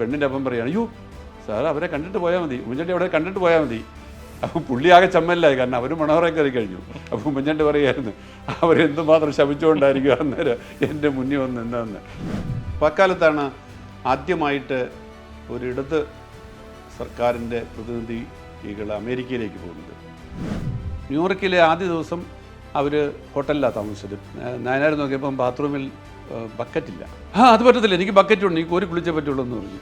പെണ്ണിൻ്റെ അപ്പം പറയുകയാണ്, അയ്യോ സാർ അവരെ കണ്ടിട്ട് പോയാൽ മതി, ഉമ്മൻചാണ്ടി അവിടെ കണ്ടിട്ട് പോയാൽ മതി. അപ്പം പുള്ളിയാകെ ചമ്മലായി, കാരണം അവർ മണവറെ കയറി കഴിഞ്ഞു. അപ്പം ഉമ്മൻചാണ്ടി പറയുമായിരുന്നു, അവരെന്തുമാത്രം ശപിച്ചുകൊണ്ടായിരിക്കും അന്നേരം എൻ്റെ മുന്നിൽ വന്ന് എന്താന്ന്. അപ്പം അക്കാലത്താണ് ആദ്യമായിട്ട് ഒരിടത്ത് സർക്കാരിൻ്റെ പ്രതിനിധികൾ അമേരിക്കയിലേക്ക് പോകുന്നത്. ന്യൂയോർക്കിലെ ആദ്യ ദിവസം അവർ ഹോട്ടലിലാണ് താമസിച്ചത്. നായനാർ നോക്കിയപ്പം ബാത്റൂമിൽ ബക്കറ്റില്ല. അത് പറ്റത്തില്ല, എനിക്ക് ബക്കറ്റുണ്ട്, എനിക്ക് കോരി കുളിച്ചേ പറ്റുള്ളൂ എന്ന് പറഞ്ഞു.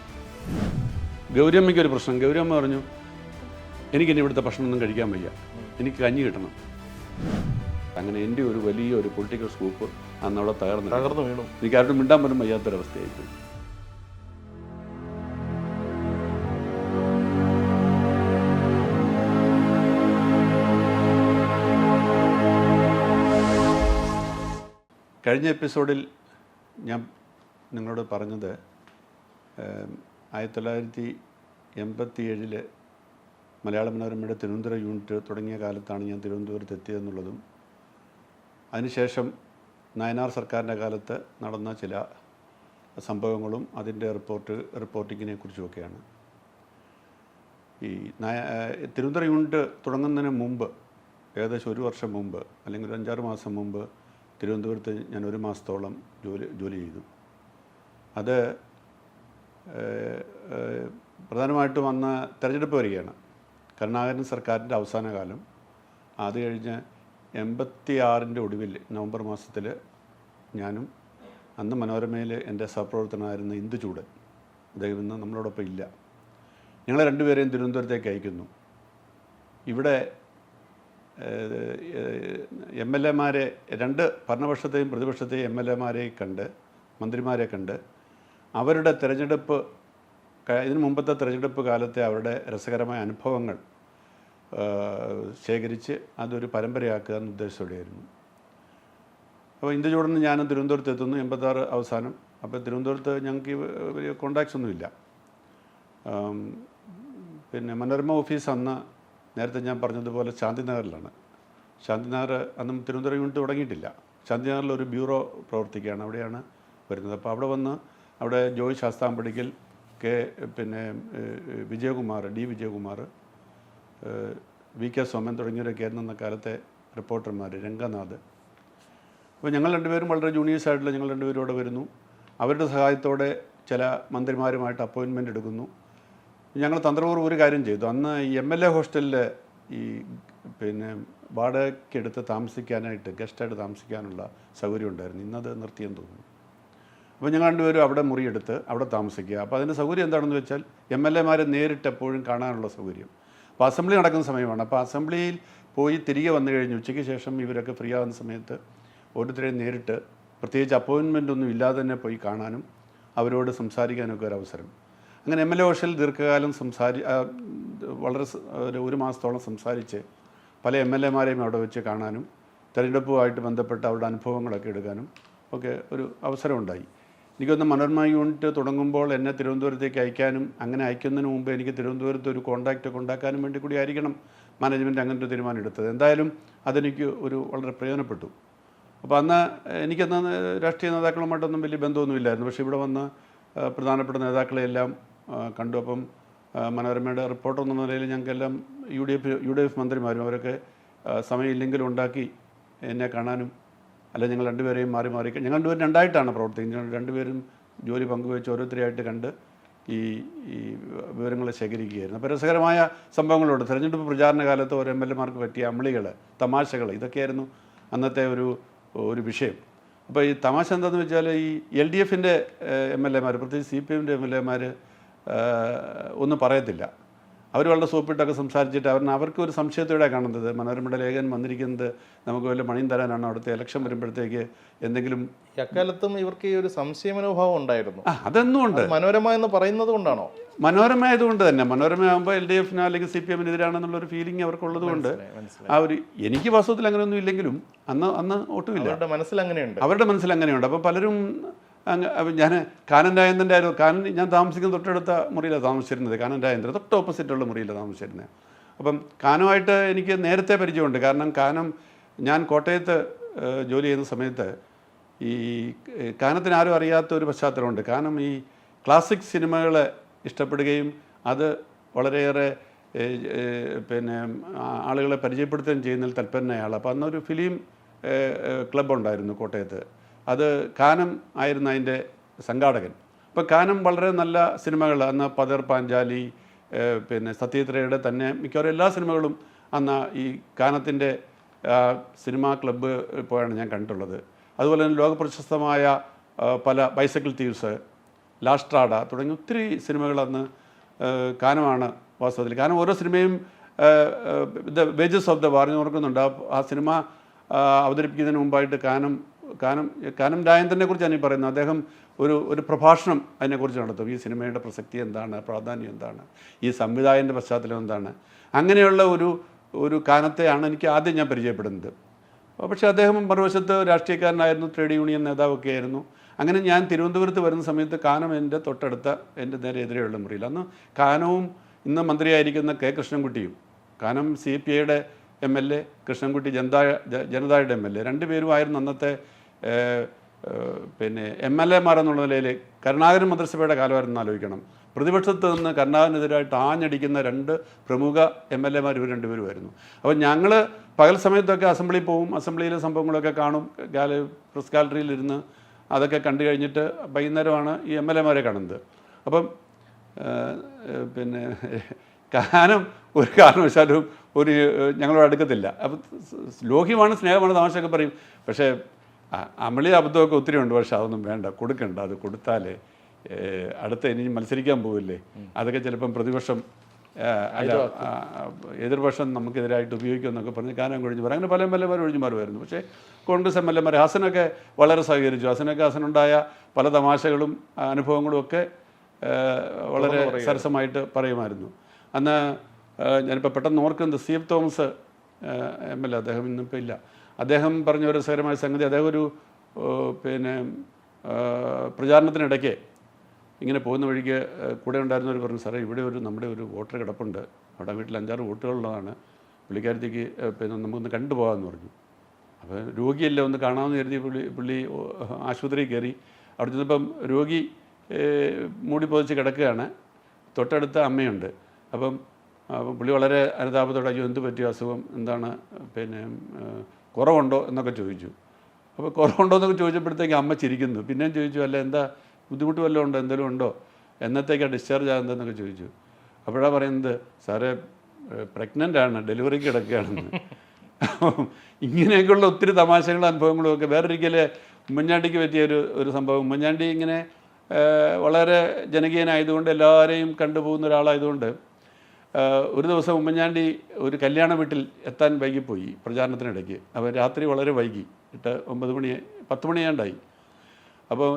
ഗൗരിയമ്മയ്ക്കൊരു പ്രശ്നം. ഗൗരിയമ്മ പറഞ്ഞു, എനിക്കിനി ഇവിടുത്തെ ഭക്ഷണമൊന്നും കഴിക്കാൻ വയ്യ, എനിക്ക് കഞ്ഞി കിട്ടണം. അങ്ങനെ എൻ്റെ ഒരു വലിയൊരു പൊളിറ്റിക്കൽ സ്കൂപ്പ് അന്നവിടെ തകർന്നു വീണു. എനിക്ക് ആരോടും മിണ്ടാൻ പോലും വയ്യാത്തൊരവസ്ഥയായിപ്പോയി. കഴിഞ്ഞ എപ്പിസോഡിൽ ഞാൻ നിങ്ങളോട് പറഞ്ഞത് 1987 മലയാള മനോരമയുടെ തിരുവനന്തപുരം യൂണിറ്റ് തുടങ്ങിയ കാലത്താണ് ഞാൻ തിരുവനന്തപുരത്ത് എത്തിയതെന്നുള്ളതും അതിനുശേഷം നയനാർ സർക്കാരിൻ്റെ കാലത്ത് നടന്ന ചില സംഭവങ്ങളും അതിൻ്റെ റിപ്പോർട്ടിങ്ങിനെ കുറിച്ചുമൊക്കെയാണ്. ഈ തിരുവനന്തപുരം യൂണിറ്റ് തുടങ്ങുന്നതിന് മുമ്പ്, ഏകദേശം 1 വർഷം മുമ്പ് അല്ലെങ്കിൽ ഒരു 5-6 മാസം മുമ്പ് തിരുവനന്തപുരത്ത് ഞാൻ 1 മാസത്തോളം ജോലി ചെയ്തു. അത് പ്രധാനമായിട്ടും അന്ന് തെരഞ്ഞെടുപ്പ് വരികയാണ്, കരുണാകരൻ സർക്കാരിൻ്റെ അവസാന കാലം. അത് കഴിഞ്ഞ് 86-ൻ്റെ ഒടുവിൽ നവംബർ മാസത്തിൽ ഞാനും അന്ന് മനോരമയിൽ എൻ്റെ സഹപ്രവർത്തനമായിരുന്ന ഇന്ദുചൂടൻ, അദ്ദേഹം ഇന്ന് നമ്മളോടൊപ്പം ഇല്ല, ഞങ്ങൾ രണ്ടുപേരെയും തിരുവനന്തപുരത്തേക്ക് അയക്കുന്നു. ഇവിടെ MLA-മാരെ, 2 ഭരണപക്ഷത്തെയും പ്രതിപക്ഷത്തെയും MLA-മാരെ കണ്ട്, മന്ത്രിമാരെ കണ്ട്, അവരുടെ തിരഞ്ഞെടുപ്പ്, ഇതിനു മുമ്പത്തെ തിരഞ്ഞെടുപ്പ് കാലത്തെ അവരുടെ രസകരമായ അനുഭവങ്ങൾ ശേഖരിച്ച് അതൊരു പരമ്പരയാക്കുക എന്ന ഉദ്ദേശത്തോടെയായിരുന്നു. അപ്പോൾ ഇന്ദുചൂടൻ ഞാനും തിരുവനന്തപുരത്ത് എത്തുന്നു, 86 അവസാനം. അപ്പോൾ തിരുവനന്തപുരത്ത് ഞങ്ങൾക്ക് വലിയ കോണ്ടാക്ട്സ് ഒന്നുമില്ല. പിന്നെ മനോരമ ഓഫീസ് അന്ന് നേരത്തെ ഞാൻ പറഞ്ഞതുപോലെ ശാന്തിനഗറിലാണ്. ശാന്തിനഗർ അന്നും തിരുവനന്തപുരം യൂണിറ്റ് തുടങ്ങിയിട്ടില്ല. ശാന്തിനഗറിൽ ഒരു ബ്യൂറോ പ്രവർത്തിക്കുകയാണ്, അവിടെയാണ് വരുന്നത്. അപ്പോൾ അവിടെ വന്ന് അവിടെ ജോയ് ശാസ്താംപടിക്കൽ, പിന്നെ വിജയകുമാർ, ഡി വിജയകുമാർ, VK സോമൻ തുടങ്ങിയവരൊക്കെ ആയിരുന്നു അന്ന കാലത്തെ റിപ്പോർട്ടർമാർ, രംഗനാഥ്. അപ്പോൾ ഞങ്ങൾ രണ്ടുപേരും വളരെ ജൂനിയേഴ്സായിട്ടുള്ള ഞങ്ങൾ രണ്ടുപേരും ഇവിടെ വരുന്നു. അവരുടെ സഹായത്തോടെ ചില മന്ത്രിമാരുമായിട്ട് അപ്പോയിൻമെൻ്റ് എടുക്കുന്നു. ഞങ്ങൾ തന്ത്രപൂർവ്വം ഒരു കാര്യം ചെയ്തു. അന്ന് ഈ MLA ഹോസ്റ്റലിൽ ഈ പിന്നെ വാടകയ്ക്കെടുത്ത് താമസിക്കാനായിട്ട്, ഗസ്റ്റായിട്ട് താമസിക്കാനുള്ള സൗകര്യം ഉണ്ടായിരുന്നു. ഇന്നത് നിർത്തിയെന്ന് തോന്നുന്നു. അപ്പോൾ ഞങ്ങൾ രണ്ടുപേരും അവിടെ മുറിയെടുത്ത് അവിടെ താമസിക്കുക. അപ്പോൾ അതിൻ്റെ സൗകര്യം എന്താണെന്ന് വെച്ചാൽ MLA-മാരെ നേരിട്ട് എപ്പോഴും കാണാനുള്ള സൗകര്യം. അപ്പോൾ അസംബ്ലി നടക്കുന്ന സമയമാണ്. അപ്പോൾ അസംബ്ലിയിൽ പോയി തിരികെ വന്നു കഴിഞ്ഞ് ഉച്ചയ്ക്ക് ശേഷം ഇവരൊക്കെ ഫ്രീ ആകുന്ന സമയത്ത് ഓരോരുത്തരെയും നേരിട്ട്, പ്രത്യേകിച്ച് അപ്പോയിൻമെൻ്റ് ഒന്നും ഇല്ലാതെ തന്നെ പോയി കാണാനും അവരോട് സംസാരിക്കാനൊക്കെ ഒരു അവസരം. അങ്ങനെ MLA ഹോസ്റ്റലിൽ ദീർഘകാലം വളരെ 1 മാസത്തോളം സംസാരിച്ച് പല MLA-മാരെയും അവിടെ വെച്ച് കാണാനും തിരഞ്ഞെടുപ്പുമായിട്ട് ബന്ധപ്പെട്ട അവരുടെ അനുഭവങ്ങളൊക്കെ എടുക്കാനും ഒക്കെ ഒരു അവസരമുണ്ടായി. എനിക്കൊന്ന് മനോരമ യൂണിറ്റ് തുടങ്ങുമ്പോൾ എന്നെ തിരുവനന്തപുരത്തേക്ക് അയക്കാനും, അങ്ങനെ അയക്കുന്നതിന് മുമ്പ് എനിക്ക് തിരുവനന്തപുരത്ത് ഒരു കോൺടാക്റ്റൊക്കെ ഉണ്ടാക്കാനും വേണ്ടി കൂടി ആയിരിക്കണം മാനേജ്മെൻറ്റ് അങ്ങനെ ഒരു തീരുമാനം എടുത്തത്. എന്തായാലും അതെനിക്ക് വളരെ പ്രയോജനപ്പെട്ടു. അപ്പോൾ അന്ന് എനിക്കന്ന് രാഷ്ട്രീയ നേതാക്കളുമായിട്ടൊന്നും വലിയ ബന്ധമൊന്നുമില്ലായിരുന്നു. പക്ഷേ ഇവിടെ വന്ന് പ്രധാനപ്പെട്ട നേതാക്കളെയെല്ലാം കണ്ടു. അപ്പം മനോരമയുടെ റിപ്പോർട്ടർ എന്ന നിലയിൽ ഞങ്ങൾക്കെല്ലാം UDF മന്ത്രിമാരും അവരൊക്കെ സമയമില്ലെങ്കിലും ഉണ്ടാക്കി എന്നെ കാണാനും, അല്ല ഞങ്ങൾ രണ്ടുപേരെയും മാറി ഞങ്ങൾ രണ്ടുപേരും 2ആയിട്ടാണ് പ്രവർത്തിക്കുന്നത്. ഞങ്ങൾ രണ്ടുപേരും ജോലി പങ്കുവെച്ച് ഓരോരുത്തരെയായിട്ട് കണ്ട് ഈ വിവരങ്ങൾ ശേഖരിക്കുകയായിരുന്നു. അപ്പോൾ രസകരമായ സംഭവങ്ങളുണ്ട്. തെരഞ്ഞെടുപ്പ് പ്രചാരണ കാലത്ത് ഓരോ MLA-മാർക്ക് പറ്റിയ അമളികൾ, തമാശകൾ, ഇതൊക്കെയായിരുന്നു അന്നത്തെ ഒരു വിഷയം. അപ്പോൾ ഈ തമാശ എന്താണെന്ന് വെച്ചാൽ, ഈ LDF-ൻ്റെ MLA-മാർ, പ്രത്യേകിച്ച് CPM-ൻ്റെ MLA-മാർ ഒന്നും പറയത്തില്ല. അവർ വളരെ സോപ്പിട്ടൊക്കെ സംസാരിച്ചിട്ട് അവർക്ക് ഒരു സംശയത്തോടെ കാണുന്നത്, മനോരമയുടെ ലേഖനം വന്നിരിക്കുന്നത് നമുക്ക് വല്ല പണിയും തരാനാണ്, അവിടുത്തെ ഇലക്ഷൻ വരുമ്പോഴത്തേക്ക് എന്തെങ്കിലും. എക്കാലത്തും ഇവർക്ക് ഈ ഒരു സംശയ മനോഭാവം ഉണ്ടായിരുന്നു. അതെന്നും ഉണ്ട്. മനോരമ എന്ന് പറയുന്നത് കൊണ്ടാണോ? മനോരമ ആയതുകൊണ്ട് തന്നെ. മനോരമ ആകുമ്പോൾ LDF-ന് അല്ലെങ്കിൽ CPM-നെതിരാണെന്നുള്ളൊരു ഫീലിംഗ് അവർക്കുള്ളത് കൊണ്ട് എനിക്ക് വാസ്തവത്തിൽ അങ്ങനെയൊന്നും ഇല്ലെങ്കിലും അന്ന് ഒട്ടുമില്ല. അവരുടെ മനസ്സിൽ അങ്ങനെയുണ്ട്. അപ്പോൾ പലരും ഞാൻ കാനൻ രാജേന്ദ്രൻ്റെ ഞാൻ താമസിക്കുന്ന തൊട്ടടുത്ത മുറിയിലാണ് താമസിച്ചിരുന്നത്. കാനൻ രാജേന്ദ്രൻ തൊട്ട് ഓപ്പോസിറ്റുള്ള മുറിയിലാണ് താമസിച്ചിരുന്നത്. അപ്പം കാനുമായിട്ട് എനിക്ക് നേരത്തെ പരിചയമുണ്ട്. കാരണം ഞാൻ കോട്ടയത്ത് ജോലി ചെയ്യുന്ന സമയത്ത് ഈ കാനത്തിന് ആരും അറിയാത്ത ഒരു പശ്ചാത്തലമുണ്ട്. കാരണം ഈ ക്ലാസിക് സിനിമകളെ ഇഷ്ടപ്പെടുകയും അത് വളരെയേറെ പിന്നെ ആളുകളെ പരിചയപ്പെടുത്തുകയും ചെയ്യുന്നതിൽ തൽപ്പരനായ ആൾ. അപ്പോൾ അന്നൊരു ഫിലിം ക്ലബ്ബ് ഉണ്ടായിരുന്നു കോട്ടയത്ത്. അത് കാനം ആയിരുന്നു അതിൻ്റെ സംഘാടകൻ. അപ്പോൾ കാനം വളരെ നല്ല സിനിമകൾ, അന്ന് പതർ പാഞ്ചാലി, പിന്നെ സത്യജിത്രയുടെ തന്നെ മിക്കവാറും എല്ലാ സിനിമകളും അന്ന് ഈ കാനത്തിൻ്റെ സിനിമാ ക്ലബ്ബ് പോയാണ് ഞാൻ കണ്ടിട്ടുള്ളത്. അതുപോലെ തന്നെ ലോകപ്രശസ്തമായ പല ബൈസൈക്കിൾ തീവ്സ്, ലാസ്ട്രാഡ തുടങ്ങിയ ഒത്തിരി സിനിമകൾ അന്ന് കാനമാണ് വാസ്തവത്തിൽ. കാരണം ഓരോ സിനിമയും the wages of the war എന്ന് ഓർക്കുന്നുണ്ട്. ആ സിനിമ അവതരിപ്പിക്കുന്നതിന് മുമ്പായിട്ട് കാനം രാജേന്ദ്രനെ കുറിച്ചാണ് ഈ പറയുന്നത്. അദ്ദേഹം ഒരു പ്രഭാഷണം അതിനെക്കുറിച്ച് നടത്തും. ഈ സിനിമയുടെ പ്രസക്തി എന്താണ്, പ്രാധാന്യം എന്താണ്, ഈ സംവിധായകൻ്റെ പശ്ചാത്തലം എന്താണ്. അങ്ങനെയുള്ള ഒരു കാനത്തെയാണ് എനിക്ക് ആദ്യം ഞാൻ പരിചയപ്പെടുന്നത്. പക്ഷേ അദ്ദേഹം മറുവശത്ത് രാഷ്ട്രീയക്കാരനായിരുന്നു, ട്രേഡ് യൂണിയൻ നേതാവൊക്കെ ആയിരുന്നു. അങ്ങനെ ഞാൻ തിരുവനന്തപുരത്ത് വരുന്ന സമയത്ത് കാനം എൻ്റെ തൊട്ടടുത്ത എൻ്റെ നേരെ എതിരെയുള്ള മുറിയിൽ. അന്ന് കാനവും ഇന്ന് മന്ത്രിയായിരിക്കുന്ന കെ കൃഷ്ണൻകുട്ടിയും, കാനം CPIയുടെ MLA, കൃഷ്ണൻകുട്ടി ജനതായുടെ MLA, രണ്ടുപേരുമായിരുന്നു അന്നത്തെ പിന്നെ MLA എന്നുള്ള നിലയിൽ. കരുണാകരൻ മന്ത്രിസഭയുടെ കാലമായിരുന്നു ആലോചിക്കണം. പ്രതിപക്ഷത്ത് നിന്ന് കരുണാകരനെതിരായിട്ട് ആഞ്ഞടിക്കുന്ന രണ്ട് പ്രമുഖ MLA ഇവർ രണ്ടുപേരുമായിരുന്നു. അപ്പോൾ ഞങ്ങൾ പകൽ സമയത്തൊക്കെ അസംബ്ലിയിൽ പോവും, അസംബ്ലിയിലെ സംഭവങ്ങളൊക്കെ കാണും, പ്രസ് ഗാലറിയിലിരുന്ന് അതൊക്കെ കണ്ടു കഴിഞ്ഞിട്ട് വൈകുന്നേരമാണ് ഈ MLA കാണുന്നത്. അപ്പം പിന്നെ കാനം ഒരു കാരണവശാലും ഞങ്ങളോട് അടുക്കത്തില്ല. അപ്പം ലോഹ്യമാണ്, സ്നേഹമാണ്, തമാശയൊക്കെ പറയും. പക്ഷേ അമളി അബദ്ധമൊക്കെ ഒത്തിരി ഉണ്ട്. പക്ഷെ അതൊന്നും വേണ്ട, കൊടുക്കണ്ട. അത് കൊടുത്താൽ അടുത്ത ഇനി മത്സരിക്കാൻ പോവില്ലേ, അതൊക്കെ ചിലപ്പം പ്രതിപക്ഷം എതിർപക്ഷം നമുക്കെതിരായിട്ട് ഉപയോഗിക്കുമെന്നൊക്കെ പറഞ്ഞ് കാനം കൊഴിഞ്ഞു പറയും. അങ്ങനെ പല MLA ഒഴിഞ്ഞു മാറുമായിരുന്നു. പക്ഷേ കോൺഗ്രസ് MLA ഹസനൊക്കെ വളരെ സഹകരിച്ചു. ഹസനുണ്ടായ പല തമാശകളും അനുഭവങ്ങളും ഒക്കെ വളരെ സരസമായിട്ട് പറയുമായിരുന്നു. അന്ന് ഞാനിപ്പോൾ പെട്ടെന്ന് ഓർക്കുന്നത് CF തോമസ് MLA, അദ്ദേഹം ഇന്നിപ്പോൾ ഇല്ല. അദ്ദേഹം പറഞ്ഞ ഒരു രസകരമായ സംഗതി, അദ്ദേഹം ഒരു പിന്നെ പ്രചാരണത്തിനിടയ്ക്ക് ഇങ്ങനെ പോകുന്ന വഴിക്ക് കൂടെ ഉണ്ടായിരുന്നവർ പറഞ്ഞു, സാറേ ഇവിടെ നമ്മുടെ ഒരു വോട്ടർ കിടപ്പുണ്ട്, അവിടെ വീട്ടിൽ 5-6 വോട്ടുകളുള്ളതാണ്, പുള്ളിക്കാരത്തേക്ക് പിന്നെ നമുക്കൊന്ന് കണ്ടുപോകാമെന്ന് പറഞ്ഞു. അപ്പോൾ രോഗിയല്ല, ഒന്ന് കാണാമെന്ന് കരുതി പുള്ളി ആശുപത്രിയിൽ കയറി. അവിടെ ചെന്നപ്പം രോഗി മൂടി പൊതിച്ച് കിടക്കുകയാണ്, തൊട്ടടുത്ത അമ്മയുണ്ട്. അപ്പം പുള്ളി വളരെ അനുതാപത്തോടെ, അയ്യോ എന്ത് പറ്റിയ അസുഖം, എന്താണ്, പിന്നെ കുറവുണ്ടോ എന്നൊക്കെ ചോദിച്ചു. അപ്പോൾ കുറവുണ്ടോ എന്നൊക്കെ ചോദിച്ചപ്പോഴത്തേക്ക് അമ്മ ചിരിക്കുന്നു. പിന്നെയും ചോദിച്ചു, അല്ല എന്താ ബുദ്ധിമുട്ട് വല്ലതും ഉണ്ടോ, എന്തെങ്കിലും ഉണ്ടോ, എന്നത്തേക്കാണ് ഡിസ്ചാർജ് ആകുന്നതെന്നൊക്കെ ചോദിച്ചു. അപ്പോഴാണ് പറയുന്നത്, സാറേ പ്രഗ്നൻ്റ് ആണ്, ഡെലിവറിക്ക് കിടക്കുകയാണെന്ന്. ഇങ്ങനെയൊക്കെയുള്ള ഒത്തിരി തമാശകളും അനുഭവങ്ങളും ഒക്കെ. വേറൊരിക്കൽ ഉമ്മൻചാണ്ടിക്ക് പറ്റിയ ഒരു സംഭവം. ഉമ്മൻചാണ്ടി ഇങ്ങനെ വളരെ ജനകീയനായതുകൊണ്ട് എല്ലാവരെയും കണ്ടുപോകുന്ന ഒരാളായതുകൊണ്ട് ഒരു ദിവസം ഉമ്മൻചാണ്ടി ഒരു കല്യാണ വീട്ടിൽ എത്താൻ വൈകിപ്പോയി പ്രചാരണത്തിനിടയ്ക്ക്. അപ്പോൾ രാത്രി വളരെ വൈകി, 10 മണിയാണ്ടായി. അപ്പോൾ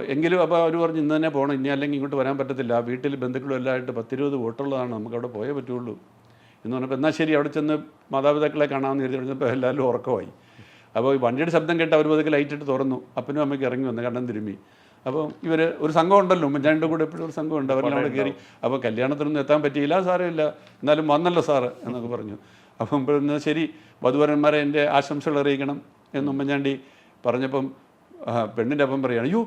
അവർ പറഞ്ഞു ഇന്ന് തന്നെ പോകണം, ഇനി അല്ലെങ്കിൽ ഇങ്ങോട്ട് വരാൻ പറ്റത്തില്ല, വീട്ടിൽ ബന്ധുക്കളും എല്ലാം ആയിട്ട് 10-20 വോട്ടുള്ളതാണ്, നമുക്ക് അവിടെ പോയേ പറ്റുള്ളൂ എന്ന് പറഞ്ഞപ്പോൾ എന്നാൽ ശരി അവിടെ ചെന്ന് മാതാപിതാക്കളെ കാണാമെന്ന് കരുതി കഴിഞ്ഞപ്പോൾ എല്ലാവരും ഉറക്കമായി. അപ്പോൾ ഈ വണ്ടിയുടെ ശബ്ദം കേട്ട് അവർ പതുക്കെ ലൈറ്റിട്ട് തുറന്നു. അപ്പനും അമ്മയ്ക്ക് ഇറങ്ങി വന്ന് കണ്ണൻ തിരുമ്മി. അപ്പോൾ ഒരു സംഘം ഉണ്ടല്ലോ, ഉമ്മൻചാണ്ടിയുടെ കൂടെ എപ്പോഴും ഒരു സംഘമുണ്ട്, അവരെല്ലാം അവിടെ കയറി. അപ്പോൾ കല്യാണത്തിനൊന്നും എത്താൻ പറ്റിയില്ല, സാരമില്ല, എന്നാലും വന്നല്ലോ സാറ് എന്നൊക്കെ പറഞ്ഞു. അപ്പം എന്നാൽ ശരി, വധുവരന്മാരെ എൻ്റെ ആശംസകൾ അറിയിക്കണം എന്ന് ഉമ്മൻചാണ്ടി പറഞ്ഞപ്പം പെണ്ണിൻ്റെ അപ്പം പറയുകയാണ്, അയ്യോ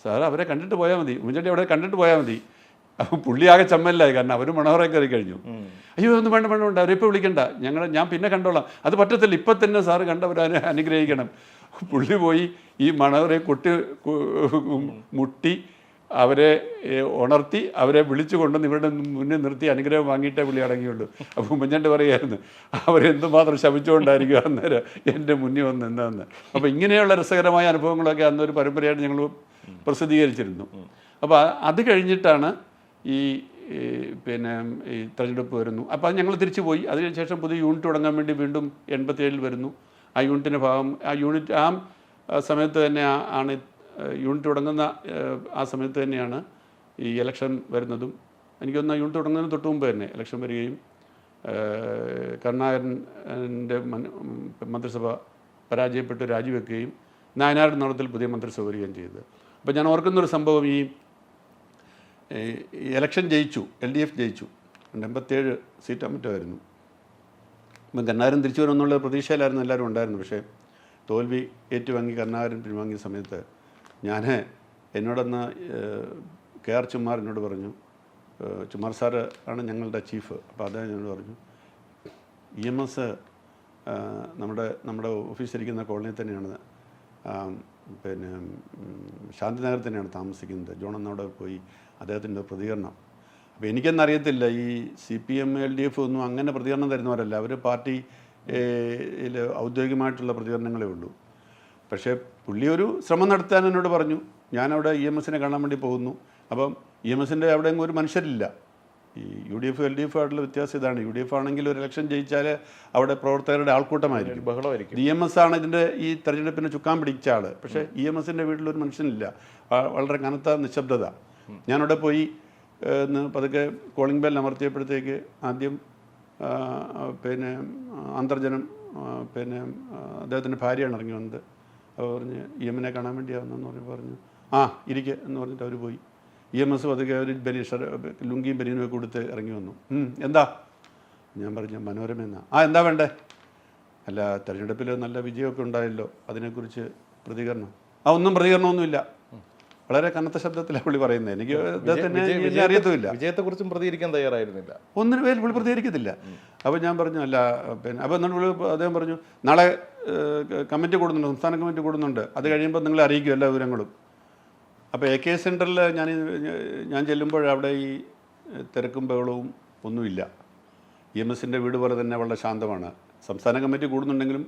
സാർ അവരെ കണ്ടിട്ട് പോയാൽ മതി, ഉമ്മൻചാണ്ടി അവിടെ കണ്ടിട്ട് പോയാൽ മതി. അപ്പം പുള്ളി ആകെ ചമ്മലായി, കാരണം അവർ മണവറെ കയറി കഴിഞ്ഞു. അയ്യോ ഒന്നും വേണ്ട അവരെ ഇപ്പോൾ വിളിക്കണ്ട, ഞാൻ പിന്നെ കണ്ടോളാം. അത് പറ്റത്തില്ല, ഇപ്പം തന്നെ സാറ് കണ്ടവരെ അനുഗ്രഹിക്കണം. പുള്ളി പോയി ഈ മണവരെ മുട്ടി അവരെ ഉണർത്തി അവരെ വിളിച്ചു കൊണ്ടുവന്ന് ഇവരുടെ മുന്നിൽ നിർത്തി അനുഗ്രഹം വാങ്ങിയിട്ടേ പുള്ളി അടങ്ങിയുള്ളൂ. അപ്പോൾ ഉമ്മൻചാണ്ടി പറയുമായിരുന്നു, അവരെന്തുമാത്രം ശപിച്ചുകൊണ്ടായിരിക്കും അന്നേരം എൻ്റെ മുന്നിൽ വന്ന് എന്താന്ന്. അപ്പോൾ ഇങ്ങനെയുള്ള രസകരമായ അനുഭവങ്ങളൊക്കെ അന്നൊരു പരമ്പരയായിട്ട് ഞങ്ങൾ പ്രസിദ്ധീകരിച്ചിരുന്നു. അപ്പോൾ അത് കഴിഞ്ഞിട്ടാണ് ഈ തെരഞ്ഞെടുപ്പ് വരുന്നു. അപ്പോൾ അത് ഞങ്ങൾ തിരിച്ചു പോയി. അതിനുശേഷം പുതിയ യൂണിറ്റ് തുടങ്ങാൻ വേണ്ടി വീണ്ടും 87 വരുന്നു. ആ യൂണിറ്റിൻ്റെ ഭാഗം ആ സമയത്ത് തന്നെ ആണ് യൂണിറ്റ് തുടങ്ങുന്ന ആ സമയത്ത് തന്നെയാണ് ഈ ഇലക്ഷൻ വരുന്നതും. എനിക്കൊന്ന് യൂണിറ്റ് തുടങ്ങുന്നതിന് തൊട്ട് മുമ്പ് തന്നെ ഇലക്ഷൻ വരികയും കരുണാകരൻ്റെ മന്ത്രിസഭ പരാജയപ്പെട്ട് രാജിവെക്കുകയും നായനാരുടെ നേതൃത്വത്തിൽ പുതിയ മന്ത്രിസഭ വരികയും ചെയ്തത്. അപ്പോൾ ഞാൻ ഓർക്കുന്നൊരു സംഭവം, ഈ ഇലക്ഷൻ ജയിച്ചു, LDF ജയിച്ചു, 87 സീറ്റ് മറ്റുമായിരുന്നു. അപ്പം കരുണാകരൻ തിരിച്ചു വരുമെന്നുള്ള പ്രതീക്ഷയിലായിരുന്നു എല്ലാവരും ഉണ്ടായിരുന്നു. പക്ഷേ തോൽവി ഏറ്റുവാങ്ങി കരുണാകരൻ പിൻവാങ്ങിയ സമയത്ത് എന്നോടൊന്ന് KR ചുമ്മാർ എന്നോട് പറഞ്ഞു, ചുമാർ സാറ് ആണ് ഞങ്ങളുടെ ചീഫ്. അപ്പോൾ അദ്ദേഹം ഞങ്ങൾ പറഞ്ഞു EMS നമ്മുടെ ഓഫീസിരിക്കുന്ന കോളനിയിൽ തന്നെയാണ്, പിന്നെ ശാന്തിനഗർ തന്നെയാണ് താമസിക്കുന്നത്. ജോൺ എന്നവിടെ പോയി അദ്ദേഹത്തിൻ്റെ പ്രതികരണം. അപ്പോൾ എനിക്കെന്നറിയത്തില്ല, ഈ CPM LDF ഒന്നും അങ്ങനെ പ്രതികരണം തരുന്നവരല്ല. അവർ പാർട്ടി ഔദ്യോഗികമായിട്ടുള്ള പ്രതികരണങ്ങളേ ഉള്ളൂ. പക്ഷേ പുള്ളി ഒരു ശ്രമം നടത്താൻ എന്നോട് പറഞ്ഞു. ഞാനവിടെ EMSനെ കാണാൻ വേണ്ടി പോകുന്നു. അപ്പം EMSൻ്റെ അവിടെ ഒരു മനുഷ്യരില്ല. ഈ UDF LDF ആയിട്ടുള്ള വ്യത്യാസം ഇതാണ്. UDF ആണെങ്കിൽ ഒരു ഇലക്ഷൻ ജയിച്ചാൽ അവിടെ പ്രവർത്തകരുടെ ആൾക്കൂട്ടമായിരിക്കും, ബഹളമായിരിക്കും. EMS ആണ് ഇതിൻ്റെ ഈ തെരഞ്ഞെടുപ്പിന് ചുക്കാൻ പിടിച്ച ആൾ. പക്ഷേ EMSൻ്റെ വീട്ടിലൊരു മനുഷ്യനില്ല, വളരെ കനത്ത നിശബ്ദത. ഞാനവിടെ പോയി പതുക്കെ കോളിംഗ് ബെൽ അമർത്തിയപ്പോഴത്തേക്ക് ആദ്യം പിന്നെ അന്തർജനം, പിന്നെ അദ്ദേഹത്തിൻ്റെ ഭാര്യയാണ് ഇറങ്ങി വന്നത്. അപ്പോൾ പറഞ്ഞ് EMനെ കാണാൻ വേണ്ടിയാവുന്നെന്ന് പറഞ്ഞു. ആ ഇരിക്കുക എന്ന് പറഞ്ഞിട്ട് അവർ പോയി. EMS പതുക്കെ ഒരു ലുങ്കിയും ബനിയനും കൊടുത്ത് ഇറങ്ങി വന്നു. എന്താ? ഞാൻ പറഞ്ഞു മനോരമ എന്നാ. എന്താ വേണ്ടേ? അല്ല, തെരഞ്ഞെടുപ്പിൽ നല്ല വിജയമൊക്കെ ഉണ്ടായല്ലോ, അതിനെക്കുറിച്ച് പ്രതികരണം. ഒന്നും പ്രതികരണമൊന്നുമില്ല. വളരെ കനത്ത ശബ്ദത്തിലാണ് പുള്ളി പറയുന്നത്. എനിക്ക് അദ്ദേഹത്തിന് അറിയത്തുമില്ല. വിജയത്തെക്കുറിച്ചും പ്രതികരിക്കാൻ തയ്യാറായിരുന്നില്ല. ഒന്നിനു പേര് പുള്ളി പ്രതികരിക്കത്തില്ല. അപ്പോൾ ഞാൻ പറഞ്ഞു അല്ല, പിന്നെ അപ്പോൾ എന്നിട്ട് അദ്ദേഹം പറഞ്ഞു നാളെ കമ്മിറ്റി കൂടുന്നുണ്ട്, സംസ്ഥാന കമ്മിറ്റി കൂടുന്നുണ്ട്, അത് കഴിയുമ്പോൾ നിങ്ങളെ അറിയിക്കും എല്ലാ വിവരങ്ങളും. അപ്പോൾ AK സെൻറ്ററിൽ ഞാൻ ചെല്ലുമ്പോൾ അവിടെ ഈ തിരക്കും ബഹളവും ഒന്നുമില്ല. EMSൻ്റെ വീട് പോലെ തന്നെ വളരെ ശാന്തമാണ്. സംസ്ഥാന കമ്മിറ്റി കൂടുന്നുണ്ടെങ്കിലും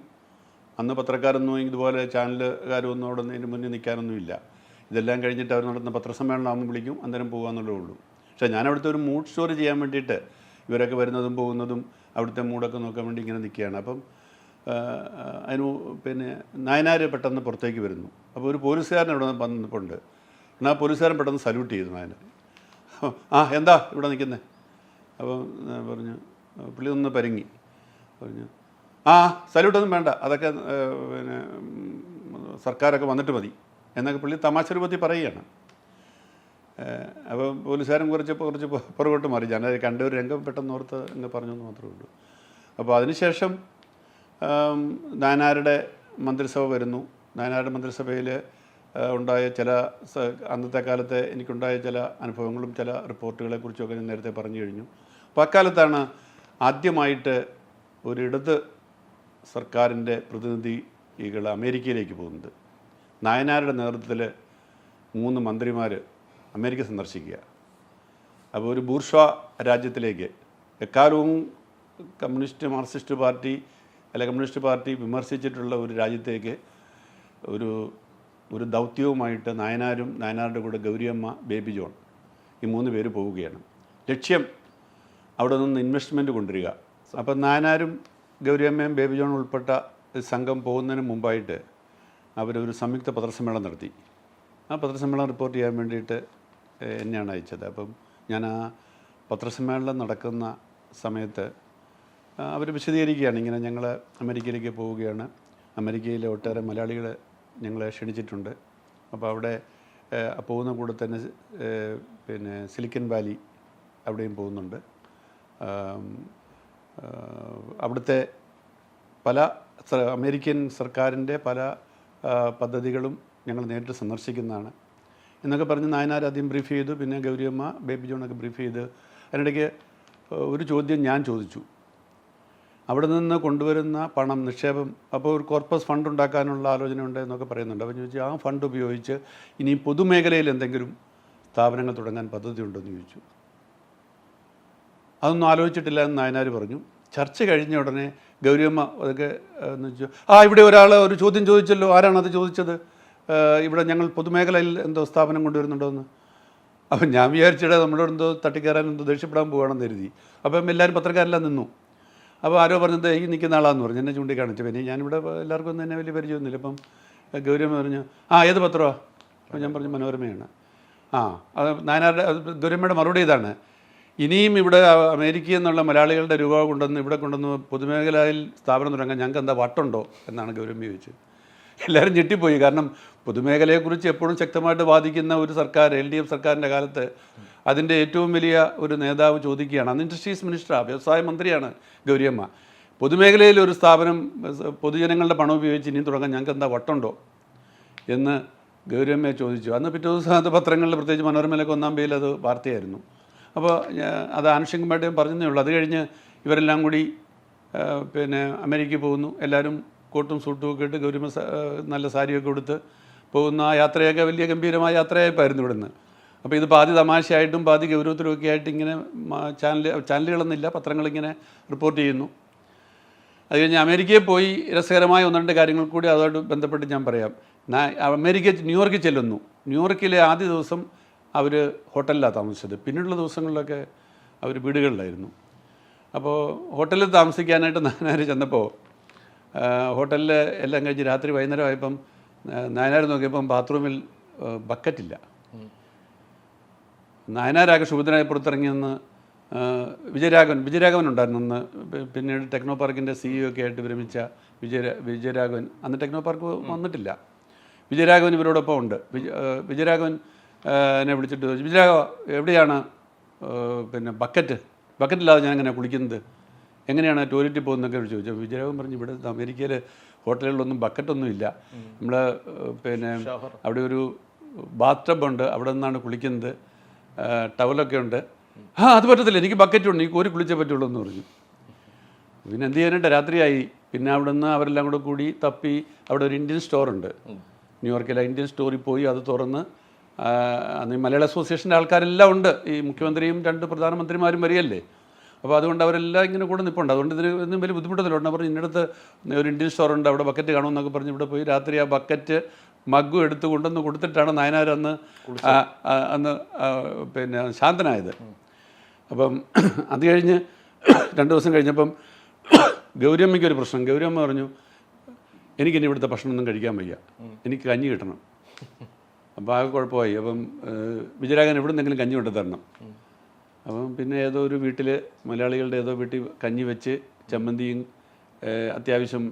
അന്ന് പത്രക്കാരൊന്നും ഇതുപോലെ ചാനലുകാരൊന്നും അവിടെ ഇതിന് മുന്നിൽ നിൽക്കാനൊന്നുമില്ല. ഇതെല്ലാം കഴിഞ്ഞിട്ട് അവർ നടത്തുന്ന പത്രസമ്മേളനം ആകുമ്പോൾ വിളിക്കും, അന്നേരം പോകുകയെന്നുള്ളേ ഉള്ളൂ. പക്ഷേ ഞാൻ അവിടുത്തെ ഒരു മൂഡ് സ്റ്റോറി ചെയ്യാൻ വേണ്ടിയിട്ട് ഇവരൊക്കെ വരുന്നതും പോകുന്നതും അവിടുത്തെ മൂഡൊക്കെ നോക്കാൻ വേണ്ടി ഇങ്ങനെ നിൽക്കുകയാണ്. അപ്പം അതിന് പിന്നെ നായനാർ പെട്ടെന്ന് പുറത്തേക്ക് വരുന്നു. അപ്പോൾ ഒരു പോലീസുകാരൻ ഇവിടെ വന്നിട്ടുണ്ട്. എന്നാൽ പോലീസുകാരൻ പെട്ടെന്ന് സല്യൂട്ട് ചെയ്തു നായനാർ. എന്താ ഇവിടെ നിൽക്കുന്നത്? അപ്പം പറഞ്ഞു, പുള്ളി ഒന്ന് പരുങ്ങി പറഞ്ഞു സല്യൂട്ടൊന്നും വേണ്ട, അതൊക്കെ പിന്നെ സർക്കാരൊക്കെ വന്നിട്ട് മതി എന്നൊക്കെ പുള്ളി തമാശ രൂപത്തിൽ പറയുകയാണ്. അപ്പോൾ പോലീസുകാരൻ കുറച്ച് പുറകോട്ട് മാറി. ഞാൻ കണ്ട ഒരു രംഗം പെട്ടെന്ന് ഓർത്ത് അങ്ങ് പറഞ്ഞു എന്ന് മാത്രമേ ഉള്ളൂ. അപ്പോൾ അതിനുശേഷം നായനാരുടെ മന്ത്രിസഭ വരുന്നു. നായനാരുടെ മന്ത്രിസഭയിൽ ഉണ്ടായ ചില അന്നത്തെ കാലത്തെ എനിക്കുണ്ടായ ചില അനുഭവങ്ങളും ചില റിപ്പോർട്ടുകളെക്കുറിച്ചൊക്കെ ഞാൻ നേരത്തെ പറഞ്ഞു കഴിഞ്ഞു. അപ്പോൾ അക്കാലത്താണ് ആദ്യമായിട്ട് ഒരിടത് സർക്കാരിൻ്റെ പ്രതിനിധികൾ അമേരിക്കയിലേക്ക് പോകുന്നത്. നായനാരുടെ നേതൃത്വത്തിൽ 3 മന്ത്രിമാർ അമേരിക്ക സന്ദർശിക്കുക. അപ്പോൾ ഒരു ബൂർഷ്വാ രാജ്യത്തിലേക്ക്, എക്കാലവും മാർക്സിസ്റ്റ് പാർട്ടി കമ്മ്യൂണിസ്റ്റ് പാർട്ടി വിമർശിച്ചിട്ടുള്ള ഒരു രാജ്യത്തേക്ക് ഒരു ദൗത്യവുമായിട്ട് നായനാരുടെ കൂടെ ഗൗരിയമ്മ, ബേബി ജോൺ, ഈ 3 പേര് പോവുകയാണ്. ലക്ഷ്യം അവിടെ നിന്ന് ഇൻവെസ്റ്റ്മെൻറ്റ് കൊണ്ടുവരിക. അപ്പം നായനാരും ഗൗരിയമ്മയും ബേബി ജോൺ ഉൾപ്പെട്ട സംഘം പോകുന്നതിന് മുമ്പായിട്ട് അവരൊരു സംയുക്ത പത്രസമ്മേളനം നടത്തി. ആ പത്രസമ്മേളനം റിപ്പോർട്ട് ചെയ്യാൻ വേണ്ടിയിട്ട് എന്നെയാണ് അയച്ചത്. അപ്പം ഞാൻ ആ പത്രസമ്മേളനം നടക്കുന്ന സമയത്ത് അവർ വിശദീകരിക്കുകയാണ്, ഇങ്ങനെ ഞങ്ങൾ അമേരിക്കയിലേക്ക് പോവുകയാണ്, അമേരിക്കയിലെ ഒട്ടേറെ മലയാളികൾ ഞങ്ങളെ ക്ഷണിച്ചിട്ടുണ്ട്. അപ്പോൾ അവിടെ പോകുന്ന കൂടെ തന്നെ പിന്നെ സിലിക്കൺ വാലി അവിടെയും പോകുന്നുണ്ട്. അവിടുത്തെ പല അമേരിക്കൻ സർക്കാരിൻ്റെ പല പദ്ധതികളും ഞങ്ങൾ നേരിട്ട് സന്ദർശിക്കുന്നതാണ് എന്നൊക്കെ പറഞ്ഞ് നായനാർ ആദ്യം ബ്രീഫ് ചെയ്തു. പിന്നെ ഗൗരിയമ്മ, ബേബി ജോണൊക്കെ ബ്രീഫ് ചെയ്ത് അതിനിടയ്ക്ക് ഒരു ചോദ്യം ഞാൻ ചോദിച്ചു. അവിടെ നിന്ന് കൊണ്ടുവരുന്ന പണം നിക്ഷേപം, അപ്പോൾ ഒരു കോർപ്പസ് ഫണ്ട് ഉണ്ടാക്കാനുള്ള ആലോചന ഉണ്ട് എന്നൊക്കെ പറയുന്നുണ്ട്. അപ്പോൾ ചോദിച്ചു ആ ഫണ്ട് ഉപയോഗിച്ച് ഇനി പൊതുമേഖലയിൽ എന്തെങ്കിലും സ്ഥാപനങ്ങൾ തുടങ്ങാൻ പദ്ധതി ഉണ്ടെന്ന് ചോദിച്ചു. അതൊന്നും ആലോചിച്ചിട്ടില്ല എന്ന് നായനാർ പറഞ്ഞു. ചർച്ച കഴിഞ്ഞ ഉടനെ ഗൗരിയമ്മ അതൊക്കെ എന്ന് വെച്ചു, ഇവിടെ ഒരാൾ ഒരു ചോദ്യം ചോദിച്ചല്ലോ, ആരാണത് ചോദിച്ചത്? ഇവിടെ ഞങ്ങൾ പൊതുമേഖലയിൽ എന്തോ സ്ഥാപനം കൊണ്ടുവരുന്നുണ്ടോ എന്ന്. അപ്പം ഞാൻ വിചാരിച്ചിട്ട് നമ്മളോട് എന്തോ തട്ടിക്കയറാൻ എന്തോ ദേഷ്യപ്പെടാൻ പോവുകയാണെന്ന് കരുതി. അപ്പം എല്ലാവരും പത്രക്കാരെല്ലാം നിന്നു. അപ്പോൾ ആരോ പറഞ്ഞത് ഈ നിൽക്കുന്ന ആളാന്ന് പറഞ്ഞു, എന്നെ ചൂണ്ടിക്കാണിച്ചു. പിന്നെ ഞാനിവിടെ എല്ലാവർക്കും ഒന്നും എന്നെ വലിയ പരിചയമൊന്നുമില്ല. അപ്പം ഗൗരിയമ്മ പറഞ്ഞു ഏത് പത്രമാണ്? അപ്പോൾ ഞാൻ പറഞ്ഞു മനോരമയാണ്. അത് നായനാരുടെ ഗൗരിയമ്മയുടെ മറുപടി ഇതാണ്, ഇനിയും ഇവിടെ അമേരിക്കയിൽ നിന്നുള്ള മലയാളികളുടെ രൂപ ഇവിടെ കൊണ്ടുവന്ന് പൊതുമേഖലയിൽ സ്ഥാപനം തുടങ്ങാൻ ഞങ്ങൾക്ക് എന്താ വട്ടുണ്ടോ എന്നാണ് ഗൗരമ്മ ചോദിച്ചത്. എല്ലാവരും ഞെട്ടിപ്പോയി. കാരണം പൊതുമേഖലയെക്കുറിച്ച് എപ്പോഴും ശക്തമായിട്ട് വാദിക്കുന്ന ഒരു സർക്കാർ, LDF സർക്കാരിൻ്റെ കാലത്ത് അതിൻ്റെ ഏറ്റവും വലിയ ഒരു നേതാവ് ചോദിക്കുകയാണ്. അന്ന് ഇൻഡസ്ട്രീസ് മിനിസ്റ്ററാണ്, വ്യവസായ മന്ത്രിയാണ് ഗൗരിയമ്മ. പൊതുമേഖലയിൽ ഒരു സ്ഥാപനം പൊതുജനങ്ങളുടെ പണം ഉപയോഗിച്ച് ഇനിയും തുടങ്ങാൻ ഞങ്ങൾക്ക് എന്താ വട്ടുണ്ടോ എന്ന് ഗൗരിയമ്മയെ ചോദിച്ചു. അന്ന് പിറ്റേ ദിവസം അത് പത്രങ്ങളിൽ, പ്രത്യേകിച്ച് മനോരമയിലൊക്കെ 1-ാം പേജിൽ അത് വാർത്തയായിരുന്നു. അപ്പോൾ അത് ആനുഷംഗമായിട്ട് ഞാൻ പറഞ്ഞതേ ഉള്ളൂ. അത് കഴിഞ്ഞ് ഇവരെല്ലാം കൂടി പിന്നെ അമേരിക്കയിൽ പോകുന്നു. എല്ലാവരും കോട്ടും സൂട്ടും ഒക്കെ ഇട്ട് ഗൗരിമ നല്ല സാരിയൊക്കെ കൊടുത്ത് പോകുന്ന ആ യാത്രയൊക്കെ വലിയ ഗംഭീരമായ യാത്രയായിപ്പായിരുന്നു ഇവിടുന്ന്. അപ്പോൾ ഇത് പാതി തമാശയായിട്ടും പാതി ഗൗരവത്തിലും ഒക്കെ ആയിട്ട് ഇങ്ങനെ ചാനലുകളൊന്നുമില്ല, പത്രങ്ങളിങ്ങനെ റിപ്പോർട്ട് ചെയ്യുന്നു. അത് കഴിഞ്ഞ് അമേരിക്കയിൽ പോയി രസകരമായ ഒന്ന് രണ്ട് കാര്യങ്ങൾ കൂടി അതുമായിട്ട് ബന്ധപ്പെട്ട് ഞാൻ പറയാം. ന്യൂയോർക്കിൽ ചെല്ലുന്നു. ന്യൂയോർക്കിലെ ആദ്യ ദിവസം അവർ ഹോട്ടലിലാണ് താമസിച്ചത്. പിന്നീടുള്ള ദിവസങ്ങളിലൊക്കെ അവർ വീടുകളിലായിരുന്നു. അപ്പോൾ ഹോട്ടലിൽ താമസിക്കാനായിട്ട് നായനാർ ചെന്നപ്പോൾ ഹോട്ടലിൽ എല്ലാം കഴിഞ്ഞ് രാത്രി വൈകുന്നേരം ആയപ്പം നായനാർ നോക്കിയപ്പം ബാത്റൂമിൽ ബക്കറ്റില്ല. നായനാരാകെ ശുഭദിനായി പുറത്തിറങ്ങിയെന്ന് വിജയരാഘവൻ ഉണ്ടായിരുന്നു അന്ന്. പിന്നീട് ടെക്നോ പാർക്കിൻ്റെ CEO ഒക്കെ ആയിട്ട് വിരമിച്ച വിജയരാഘവൻ അന്ന് ടെക്നോ പാർക്ക് വന്നിട്ടില്ല. വിജയരാഘവൻ ഇവരോടൊപ്പം ഉണ്ട്. വിജയരാഘവൻ എന്നെ വിളിച്ചിട്ട് ചോദിച്ചു, വിജയരാഘവ എവിടെയാണ് പിന്നെ ബക്കറ്റില്ലാതെ ഞാൻ എങ്ങനെ കുളിക്കുന്നത്, എങ്ങനെയാണ് ടോയ്ലറ്റിൽ പോകുന്നതൊക്കെ ചോദിച്ചു. വിജയരാഘവൻ പറഞ്ഞു, ഇവിടെ അമേരിക്കയിൽ ഹോട്ടലുകളിലൊന്നും ബക്കറ്റൊന്നും ഇല്ല, നമ്മൾ പിന്നെ അവിടെ ഒരു ബാത്ത് ടബ് ഉണ്ട്, അവിടെ നിന്നാണ് കുളിക്കുന്നത്, ടവലൊക്കെ ഉണ്ട്. അത് പറ്റത്തില്ല, എനിക്ക് ബക്കറ്റുണ്ട്, എനിക്ക് കോരി കുളിച്ചേ പറ്റുള്ളൂ എന്ന് പറഞ്ഞു. പിന്നെ എന്ത് ചെയ്യാനായിട്ട് രാത്രിയായി. പിന്നെ അവിടെ നിന്ന് അവരെല്ലാം കൂടെ കൂടി തപ്പി അവിടെ ഒരു ഇന്ത്യൻ സ്റ്റോറുണ്ട് ന്യൂയോർക്കിലെ. ഇന്ത്യൻ സ്റ്റോറിൽ പോയി അത് തുറന്ന് അന്ന് ഈ മലയാള അസോസിയേഷൻ്റെ ആൾക്കാരെല്ലാം ഉണ്ട്. ഈ മുഖ്യമന്ത്രിയും 2 പ്രധാനമന്ത്രിമാരും വരികയല്ലേ. അപ്പോൾ അതുകൊണ്ട് അവരെല്ലാം ഇങ്ങനെ കൂടെ നിൽപ്പുണ്ട്. അതുകൊണ്ട് ഇതിന് ഒന്നും വലിയ ബുദ്ധിമുട്ടത്തില്ല. പറഞ്ഞു ഇന്നടത്ത് ഒരു ഇന്ത്യൻ സ്റ്റോറുണ്ട്, അവിടെ ബക്കറ്റ് കാണുമെന്നൊക്കെ പറഞ്ഞ് ഇവിടെ പോയി രാത്രി ആ ബക്കറ്റ് മഗ്ഗും എടുത്ത് കൊണ്ടുവന്ന് കൊടുത്തിട്ടാണ് നായനാർ അന്ന് പിന്നെ ശാന്തനായത്. അപ്പം അത് കഴിഞ്ഞ് 2 ദിവസം കഴിഞ്ഞപ്പം ഗൗരിയമ്മയ്ക്കൊരു പ്രശ്നം. ഗൗരിയമ്മ പറഞ്ഞു, എനിക്കിനി ഇവിടുത്തെ ഭക്ഷണമൊന്നും കഴിക്കാൻ വയ്യ, എനിക്ക് കഞ്ഞി കിട്ടണം. അപ്പോൾ ആകെ കുഴപ്പമായി. അപ്പം വിജയരാഘവൻ എവിടെ നിന്നെങ്കിലും കഞ്ഞി കൊണ്ടു തരണം. അപ്പം പിന്നെ ഏതോ ഒരു വീട്ടിൽ മലയാളികളുടെ ഏതോ വീട്ടിൽ കഞ്ഞി വെച്ച് ചമ്മന്തിയും അത്യാവശ്യം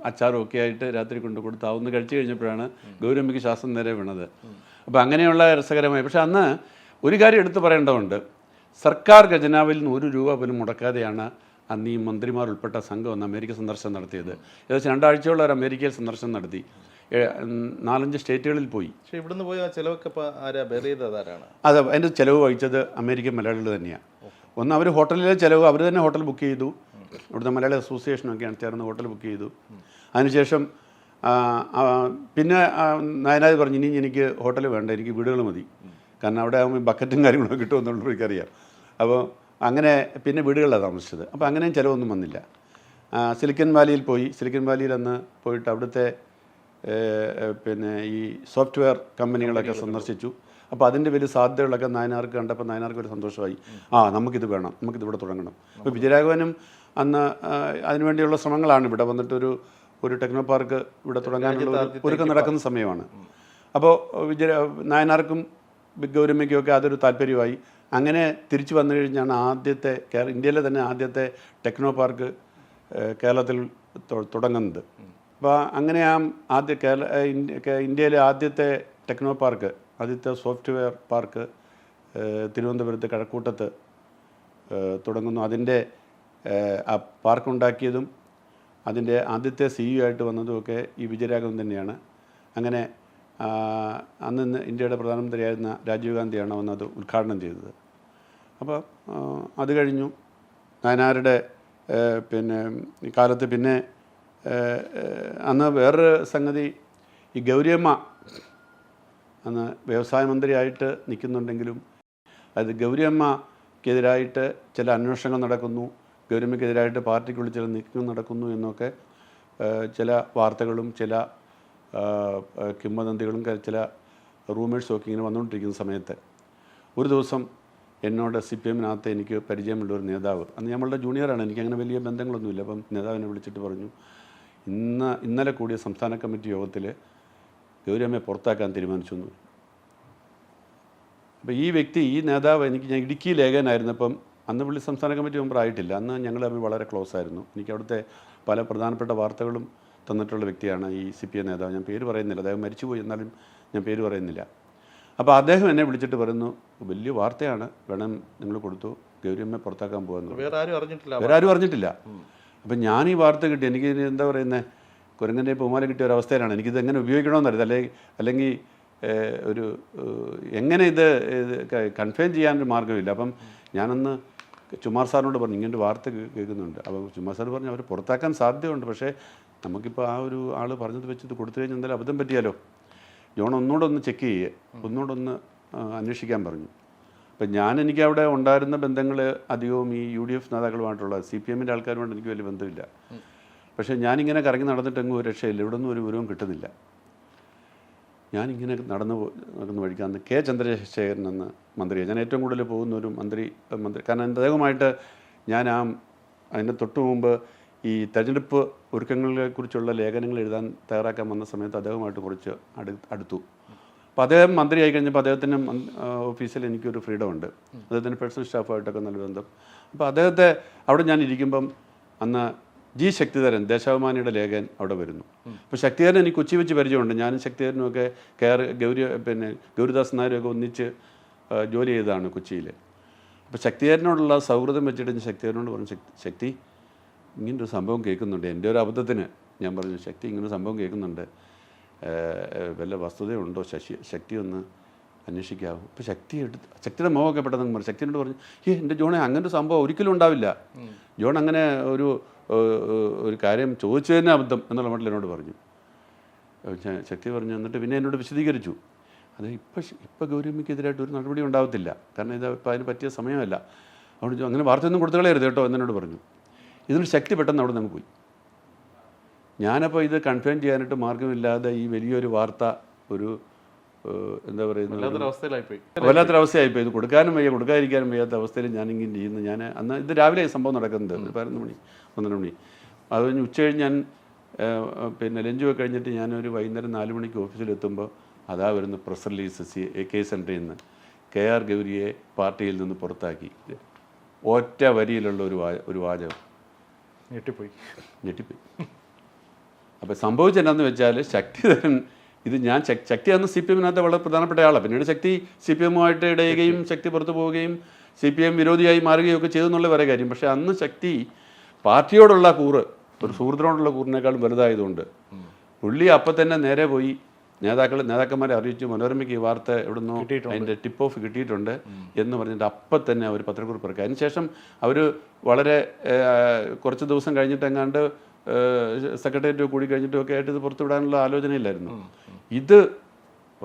അച്ചാറും ഒക്കെ ആയിട്ട് രാത്രി കൊണ്ട് കൊടുത്താവുന്ന കഴിച്ചു കഴിഞ്ഞപ്പോഴാണ് ഗൗരമ്മയ്ക്ക് ശ്വാസം നേരെ വീണത്. അപ്പോൾ അങ്ങനെയുള്ള രസകരമായി. പക്ഷെ അന്ന് ഒരു കാര്യം എടുത്തു പറയേണ്ടതുണ്ട്. സർക്കാർ ഖജനാവിൽ നിന്ന് 1 രൂപ പോലും മുടക്കാതെയാണ് അന്ന് ഈ മന്ത്രിമാർ ഉൾപ്പെട്ട സംഘം ഒന്ന് അമേരിക്ക സന്ദർശനം നടത്തിയത്. ഏകദേശം 2 ആഴ്ചയോളം അവർ അമേരിക്കയിൽ സന്ദർശനം നടത്തി. 4-5 സ്റ്റേറ്റുകളിൽ പോയി. പക്ഷേ ഇവിടുന്ന് പോയി ആ ചിലവൊക്കെ ആരാണ്? അത് അതിൻ്റെ ചിലവ് വഹിച്ചത് അമേരിക്കൻ മലയാളികൾ തന്നെയാണ്. ഒന്ന് അവർ ഹോട്ടലിലെ ചിലവ് അവർ തന്നെ ഹോട്ടൽ ബുക്ക് ചെയ്തു. ഇവിടുത്തെ മലയാളി അസോസിയേഷനൊക്കെയാണ് ചേർന്ന് ഹോട്ടൽ ബുക്ക് ചെയ്തു. അതിനുശേഷം പിന്നെ നായനാർ പറഞ്ഞു, ഇനി എനിക്ക് ഹോട്ടൽ വേണ്ട, എനിക്ക് വീടുകൾ മതി, കാരണം അവിടെ ആകുമ്പോൾ ബക്കറ്റും കാര്യങ്ങളൊക്കെ കിട്ടുമെന്നുള്ളത് എനിക്കറിയാം. അപ്പോൾ അങ്ങനെ പിന്നെ വീടുകളിലാണ് താമസിച്ചത്. അപ്പോൾ അങ്ങനെയും ചിലവൊന്നും വന്നില്ല. സിലിക്കൻ വാലിയിൽ പോയി. സിലിക്കൻ വാലിയിൽ അന്ന് പോയിട്ട് അവിടുത്തെ പിന്നെ ഈ സോഫ്റ്റ്വെയർ കമ്പനികളൊക്കെ സന്ദർശിച്ചു. അപ്പോൾ അതിൻ്റെ വലിയ സാധ്യതകളൊക്കെ നായനാർക്ക് കണ്ടപ്പോൾ നായനാർക്ക് ഒരു സന്തോഷമായി. നമുക്കിത് വേണം, നമുക്കിത് ഇവിടെ തുടങ്ങണം. അപ്പോൾ വിജയരാഘവനും അന്ന് അതിനുവേണ്ടിയുള്ള ശ്രമങ്ങളാണ്. ഇവിടെ വന്നിട്ട് ഒരു ടെക്നോ പാർക്ക് ഇവിടെ തുടങ്ങാനുള്ള ഒരുക്കം നടക്കുന്ന സമയമാണ്. അപ്പോൾ നായനാർക്കും ഗൗരമ്മയ്ക്കും ഒക്കെ അതൊരു താല്പര്യമായി. അങ്ങനെ തിരിച്ചു വന്നു കഴിഞ്ഞാണ് ഇന്ത്യയിലെ തന്നെ ആദ്യത്തെ ടെക്നോ പാർക്ക് കേരളത്തിൽ തുടങ്ങുന്നത്. അപ്പോൾ അങ്ങനെ ഇന്ത്യയിലെ ആദ്യത്തെ ടെക്നോ പാർക്ക്, ആദ്യത്തെ സോഫ്റ്റ്വെയർ പാർക്ക് തിരുവനന്തപുരത്ത് കഴക്കൂട്ടത്ത് തുടങ്ങുന്നു. അതിൻ്റെ ആ പാർക്കുണ്ടാക്കിയതും അതിൻ്റെ ആദ്യത്തെ CEO ആയിട്ട് വന്നതുമൊക്കെ ഈ വിജയരാഘവൻ തന്നെയാണ്. അങ്ങനെ അന്ന് ഇന്ത്യയുടെ പ്രധാനമന്ത്രിയായിരുന്ന രാജീവ് ഗാന്ധിയാണ് വന്നത് ഉദ്ഘാടനം ചെയ്തത്. അപ്പോൾ അത് കഴിഞ്ഞു. നായനാരുടെ പിന്നെ കാലത്ത് പിന്നെ അന്ന് വേറൊരു സംഗതി, ഈ ഗൗരിയമ്മ അന്ന് വ്യവസായ മന്ത്രിയായിട്ട് നിൽക്കുന്നുണ്ടെങ്കിലും അത് ഗൗരിയമ്മക്കെതിരായിട്ട് ചില അന്വേഷണങ്ങൾ നടക്കുന്നു, ഗൗരിയമ്മക്കെതിരായിട്ട് പാർട്ടിക്കുള്ളിൽ ചില നീക്കങ്ങൾ നടക്കുന്നു എന്നൊക്കെ ചില വാർത്തകളും ചില കിംവദന്തികളും ചില റൂമേഴ്സും ഒക്കെ ഇങ്ങനെ വന്നുകൊണ്ടിരിക്കുന്ന സമയത്ത് ഒരു ദിവസം എന്നോട് CPM-നകത്ത് എനിക്ക് പരിചയമുള്ളൊരു നേതാവ്, അന്ന് നമ്മളുടെ ജൂനിയറാണ്, എനിക്കങ്ങനെ വലിയ ബന്ധങ്ങളൊന്നുമില്ല. അപ്പം നേതാവിനെ വിളിച്ചിട്ട് പറഞ്ഞു, ഇന്നലെ കൂടിയ സംസ്ഥാന കമ്മിറ്റി യോഗത്തിൽ ഗൗരിയമ്മയെ പുറത്താക്കാൻ തീരുമാനിച്ചു എന്ന്. അപ്പോൾ ഈ നേതാവ് ഞാൻ ഇടുക്കി ലേഖനായിരുന്നപ്പം അന്ന് പുള്ളി സംസ്ഥാന കമ്മിറ്റി മെമ്പർ ആയിട്ടില്ല. അന്ന് ഞങ്ങൾ തമ്മിൽ വളരെ ക്ലോസ് ആയിരുന്നു. എനിക്ക് അവിടുത്തെ പല പ്രധാനപ്പെട്ട വാർത്തകളും തന്നിട്ടുള്ള വ്യക്തിയാണ് ഈ CPM നേതാവ്. ഞാൻ പേര് പറയുന്നില്ല, അദ്ദേഹം മരിച്ചുപോയി, എന്നാലും ഞാൻ പേര് പറയുന്നില്ല. അപ്പോൾ അദ്ദേഹം എന്നെ വിളിച്ചിട്ട് പറയുന്നു, വലിയ വാർത്തയാണ്, വേണം നിങ്ങൾ കൊടുത്തു, ഗൗരിയമ്മയെ പുറത്താക്കാൻ പോകുന്നു. വേറെ ആരും അറിഞ്ഞിട്ടില്ല. അപ്പം ഞാൻ ഈ വാർത്ത കിട്ടി, എനിക്ക് എന്താ പറയുന്നത്, കുരങ്ങൻ്റെ പൂമാല കിട്ടിയ ഒരവസ്ഥയിലാണ്. എനിക്കിത് എങ്ങനെ ഉപയോഗിക്കണമെന്നറിയില്ല. അല്ലെങ്കിൽ ഒരു എങ്ങനെ ഇത് കൺഫേം ചെയ്യാനൊരു മാർഗ്ഗമില്ല. അപ്പം ഞാനൊന്ന് ചുമാർ സാറിനോട് പറഞ്ഞു ഇങ്ങനെ വാർത്ത കേൾക്കുന്നുണ്ട്. അപ്പോൾ ചുമാർ സാർ പറഞ്ഞു അവർ പുറത്താക്കാൻ സാധ്യതയുണ്ട്, പക്ഷേ നമുക്കിപ്പോൾ ആ ഒരു ആൾ പറഞ്ഞത് വെച്ചിട്ട് കൊടുത്തു കഴിഞ്ഞാൽ എന്തായാലും അബദ്ധം പറ്റിയാലോ. ജോൺ ഒന്നുകൂടെ ഒന്ന് ചെക്ക് ചെയ്യുക, ഒന്നുകൂടെ ഒന്ന് അന്വേഷിക്കാൻ പറഞ്ഞു. അപ്പം എനിക്ക് അവിടെ ഉണ്ടായിരുന്ന ബന്ധങ്ങൾ അധികവും ഈ UDF നേതാക്കളുമായിട്ടുള്ള CPMൻ്റെ ആൾക്കാരുമായിട്ട് എനിക്ക് വലിയ ബന്ധമില്ല. പക്ഷേ ഞാനിങ്ങനെ കറങ്ങി നടന്നിട്ടെങ്ങും ഒരു രക്ഷയില്ല, ഇവിടെ ഒന്നും ഒരു വിവരവും കിട്ടുന്നില്ല. ഞാനിങ്ങനെ നടന്ന വഴിക്കാന്ന് K. ചന്ദ്രശേഖരൻ എന്ന മന്ത്രിയാണ് ഞാൻ ഏറ്റവും കൂടുതൽ പോകുന്ന ഒരു മന്ത്രി കാരണം അദ്ദേഹമായിട്ട് ഞാൻ അതിൻ്റെ തൊട്ട് മുമ്പ് ഈ തെരഞ്ഞെടുപ്പ് ഒരുക്കങ്ങളെക്കുറിച്ചുള്ള ലേഖനങ്ങൾ എഴുതാൻ തയ്യാറാക്കാൻ വന്ന സമയത്ത് അദ്ദേഹമായിട്ട് കുറച്ച് അടുത്തു. അപ്പോൾ അദ്ദേഹം മന്ത്രിയായി കഴിഞ്ഞപ്പോൾ അദ്ദേഹത്തിൻ്റെ ഓഫീസിൽ എനിക്കൊരു ഫ്രീഡം ഉണ്ട്, അദ്ദേഹത്തിൻ്റെ പേഴ്സണൽ സ്റ്റാഫായിട്ടൊക്കെ നല്ല ബന്ധം. അപ്പോൾ അദ്ദേഹത്തെ അവിടെ ഞാൻ ഇരിക്കുമ്പം അന്ന് G. ശക്തിധരൻ ദേശാഭിമാനിയുടെ ലേഖകൻ അവിടെ വരുന്നു. അപ്പോൾ ശക്തിധരൻ എനിക്ക് കൊച്ചി വെച്ച് പരിചയമുണ്ട്. ഞാനും ശക്തിധരനുമൊക്കെ ഗൗരിദാസ് നായരുമൊക്കെ ഒന്നിച്ച് ജോലി ചെയ്തതാണ് കൊച്ചിയിൽ. അപ്പോൾ ശക്തിധരനോടുള്ള സൗഹൃദം വെച്ചിട്ട് ഞാൻ ശക്തിധരനോട് പറഞ്ഞു, ശക്തി ഇങ്ങനൊരു സംഭവം കേൾക്കുന്നുണ്ട്. എൻ്റെ ഒരു അബദ്ധത്തിന് ഞാൻ പറഞ്ഞു, ശക്തി ഇങ്ങനൊരു സംഭവം കേൾക്കുന്നുണ്ട്, വല്ല വസ്തുതയുണ്ടോ, ശക്തി ഒന്ന് അന്വേഷിക്കാവും. അപ്പോൾ ശക്തിയുടെ മുഖമൊക്കെ പെട്ടെന്ന് പറഞ്ഞു. ശക്തിനോട് പറഞ്ഞു, എൻ്റെ ജോണെ അങ്ങനൊരു സംഭവം ഒരിക്കലും ഉണ്ടാവില്ല, ജോൺ അങ്ങനെ ഒരു കാര്യം ചോദിച്ചു തന്നെ അബദ്ധം എന്നുള്ള മട്ടിൽ എന്നോട് പറഞ്ഞു. ശക്തി പറഞ്ഞു. എന്നിട്ട് പിന്നെ എന്നോട് വിശദീകരിച്ചു, അത് ഇപ്പോൾ ഗൗരിയമ്മയ്ക്കെതിരായിട്ട് ഒരു നടപടി ഉണ്ടാവത്തില്ല, കാരണം ഇത് ഇപ്പോൾ അതിന് പറ്റിയ സമയമല്ല, അതുകൊണ്ട് അങ്ങനെ വാർത്തയൊന്നും കൊടുത്തു കളയരുത് കേട്ടോ എന്നോട് പറഞ്ഞു. ഇതിന് ശക്തി പെട്ടെന്ന് അവിടെ നിന്ന് പോയി. ഞാനപ്പോൾ ഇത് കൺഫേം ചെയ്യാനായിട്ട് മാർഗമില്ലാതെ ഈ വലിയൊരു വാർത്ത ഒരു എന്താ പറയുന്നത് വല്ലാത്തൊരവസ്ഥയായിപ്പോയി. ഇത് കൊടുക്കാനും വയ്യ കൊടുക്കാതിരിക്കാനും വയ്യാത്ത അവസ്ഥയിൽ ഞാനിങ്ങനെ ചെയ്യുന്നു. ഞാൻ അന്ന് ഇത് രാവിലെ സംഭവം നടക്കുന്നത്, 11 മണി 12 മണി. അത് കഴിഞ്ഞ് ഉച്ച കഴിഞ്ഞ് ഞാൻ ലഞ്ച് ഒക്കെ കഴിഞ്ഞിട്ട് ഞാനൊരു വൈകുന്നേരം 4 മണിക്ക് ഓഫീസിലെത്തുമ്പോൾ അതാ വരുന്ന പ്രസ് റിലീസ് AK സെൻറ്ററിൽ നിന്ന് KR ഗൗരിയെ പാർട്ടിയിൽ നിന്ന് പുറത്താക്കി. ഒറ്റ വരിയിലുള്ള ഒരു വാചകം. ഞെട്ടിപ്പോയി. അപ്പോൾ സംഭവിച്ചെന്നാന്ന് വെച്ചാൽ ശക്തിധരൻ ഇത് ഞാൻ ശക്തി അന്ന് CPMനകത്ത് വളരെ പ്രധാനപ്പെട്ട ആളാണ്. പിന്നീട് ശക്തി CPMുമായിട്ട് ഇടയുകയും ശക്തി പുറത്തു പോവുകയും CPM വിരോധിയായി മാറുകയും ഒക്കെ ചെയ്തെന്നുള്ള വേറെ കാര്യം. പക്ഷേ അന്ന് ശക്തി പാർട്ടിയോടുള്ള കൂറ് ഒരു സുഹൃത്തിനോടുള്ള കൂറിനേക്കാളും വലുതായതുകൊണ്ട് പുള്ളി അപ്പം തന്നെ നേരെ പോയി നേതാക്കന്മാരെ അറിയിച്ചു, മനോരമയ്ക്ക് ഈ വാർത്ത എവിടുന്നോ അതിൻ്റെ ടിപ്പ് ഓഫ് കിട്ടിയിട്ടുണ്ട് എന്ന് പറഞ്ഞിട്ട് അപ്പം തന്നെ അവർ പത്രക്കുറിപ്പ് ഇറക്കി. അതിനുശേഷം അവർ വളരെ കുറച്ച് ദിവസം കഴിഞ്ഞിട്ടെങ്ങാണ്ട് സെക്രട്ടേറിയറ്റ് കൂടി കഴിഞ്ഞിട്ടൊക്കെ ആയിട്ട് ഇത് പുറത്തുവിടാനുള്ള ആലോചനയില്ലായിരുന്നു. ഇത്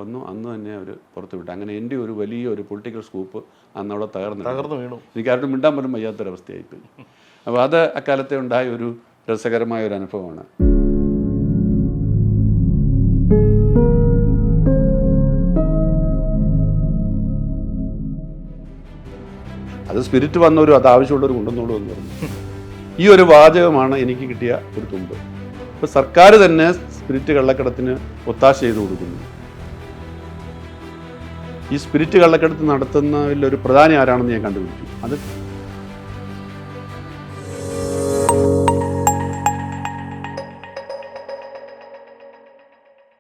അന്ന് തന്നെ അവർ പുറത്തുവിട്ടു. അങ്ങനെ എൻ്റെ ഒരു വലിയൊരു പൊളിറ്റിക്കൽ സ്കൂപ്പ് അന്ന് അവിടെ തകർന്നു വീണു. എനിക്ക് ആരുടെ മിണ്ടാൻ പോലും വയ്യാത്തൊരവസ്ഥയായിപ്പോയി. അപ്പോൾ അത് അക്കാലത്തെ ഉണ്ടായ ഒരു രസകരമായ ഒരു അനുഭവമാണ്. അത് സ്പിരിറ്റ് വന്നവരും അത് ആവശ്യമുള്ളവർ കൊണ്ടുവന്നോളൂ എന്ന് പറഞ്ഞു. ഈ ഒരു വാചകമാണ് എനിക്ക് കിട്ടിയ ഒരു തുമ്പ്. ഇപ്പോൾ സർക്കാർ തന്നെ സ്പിരിറ്റ് കള്ളക്കടത്തിന് ഒത്താശ ചെയ്തു കൊടുക്കുന്നു. ഈ സ്പിരിറ്റ് കള്ളക്കടത്ത് നടത്തുന്നതിലൊരു പ്രധാനി ആരാണെന്ന് ഞാൻ കണ്ടുപിടിച്ചു. അത്